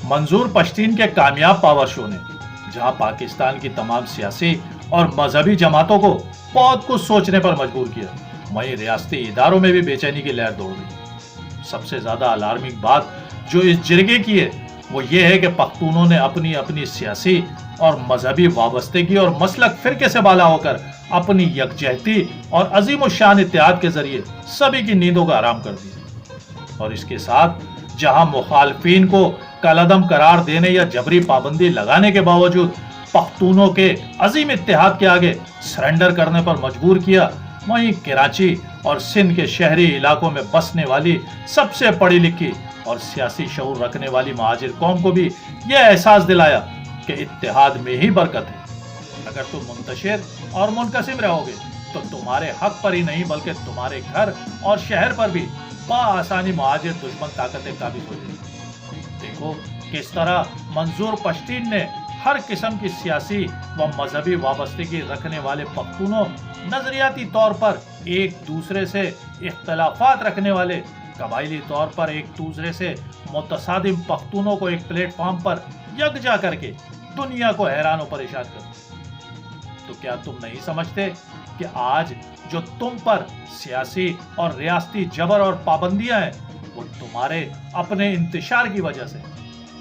منظور پشتین کے کامیاب power show نے جہاں پاکستان کی تمام سیاسی اور مذہبی جماعتوں کو بہت کچھ سوچنے پر مجبور کیا، وہیں ریاستی اداروں میں بھی بے چینی کی لہر دوڑ گئی۔ سب سے زیادہ الارمنگ بات جو اس جرگے کی ہے وہ یہ ہے کہ پختونوں نے اپنی اپنی سیاسی اور مذہبی وابستگی اور مسلک فرقے سے بالا ہو کر اپنی یکجہتی اور عظیم الشان اتحاد کے ذریعے سبھی کی نیندوں کا آرام کر دیا، اور اس کے ساتھ جہاں مخالفین کو کالعدم قرار دینے یا جبری پابندی لگانے کے باوجود پختونوں کے عظیم اتحاد کے آگے سرنڈر کرنے پر مجبور کیا، وہیں کراچی اور سندھ کے شہری علاقوں میں بسنے والی سب سے پڑھی لکھی اور سیاسی شعور رکھنے والی مہاجر قوم کو بھی یہ احساس دلایا کہ اتحاد میں ہی برکت ہے۔ اگر تم منتشر اور منقسم رہو گے تو تمہارے حق پر ہی نہیں بلکہ تمہارے گھر اور شہر پر بھی بآسانی مہاجر دشمن طاقتیں قابض ہو جائیں گی۔ دیکھو کس طرح منظور پشتین نے ہر قسم کی سیاسی و مذہبی وابستگی رکھنے والے پختونوں، نظریاتی طور پر ایک دوسرے سے اختلافات رکھنے والے، قبائلی طور پر ایک دوسرے سے متصادم پختونوں کو ایک پلیٹ فارم پر یکجا کر کے دنیا کو حیران و پریشان کر دیا۔ تو کیا تم نہیں سمجھتے کہ آج جو تم پر سیاسی اور ریاستی جبر اور پابندیاں ہیں وہ تمہارے اپنے انتشار کی وجہ سے؟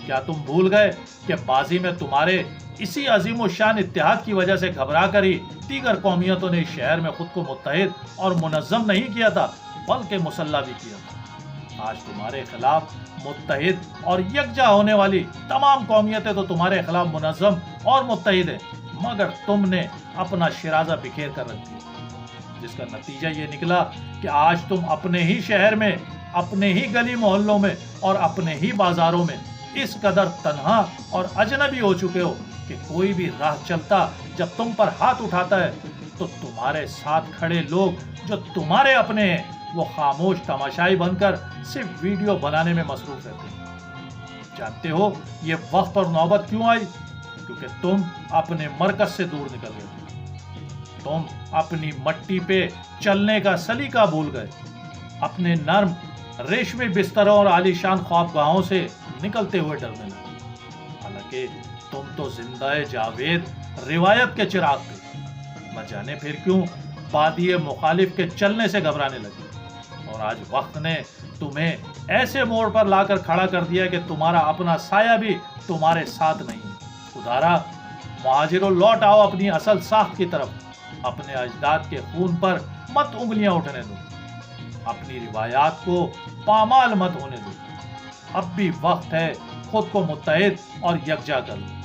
کیا تم بھول گئے کہ ماضی میں تمہارے اسی عظیم الشان اتحاد کی وجہ سے گھبرا کر ہی دیگر قومیتوں نے شہر میں خود کو متحد اور منظم نہیں کیا تھا بلکہ مسلح بھی کیا تھا؟ آج تمہارے خلاف متحد اور یکجا ہونے والی تمام قومیتیں تو تمہارے خلاف منظم اور متحد ہیں، مگر تم نے اپنا شرازہ بکھیر کر رکھ دیا، جس کا نتیجہ یہ نکلا کہ آج تم اپنے ہی شہر میں، اپنے ہی گلی محلوں میں اور اپنے ہی بازاروں میں اس قدر تنہا اور اجنبی ہو چکے ہو کہ کوئی بھی راہ چلتا جب تم پر ہاتھ اٹھاتا ہے تو تمہارے ساتھ کھڑے لوگ جو تمہارے اپنے ہیں وہ خاموش تماشائی بن کر صرف ویڈیو بنانے میں مصروف رہتے ہیں۔ جانتے ہو یہ وقت اور نوبت کیوں آئی؟ کیونکہ تم اپنے مرکز سے دور نکل گئے، تم اپنی مٹی پہ چلنے کا سلیقہ بھول گئے، اپنے نرم ریشمی بستروں اور عالیشان خوابگاہوں سے نکلتے ہوئے ڈرنے لگے۔ حالانکہ تم تو زندہ جاوید روایت کے چراغ تھے، نہ جانے پھر کیوں بادی مخالف کے چلنے سے گھبرانے لگے، اور آج وقت نے تمہیں ایسے موڑ پر لا کر کھڑا کر دیا کہ تمہارا اپنا سایہ بھی تمہارے ساتھ نہیں ہے۔ خدارا مہاجروں لوٹ آؤ اپنی اصل ساخت کی طرف، اپنے اجداد کے خون پر مت انگلیاں اٹھنے دو، اپنی روایات کو پامال مت ہونے دو۔ اب بھی وقت ہے خود کو متحد اور یکجا کر لو۔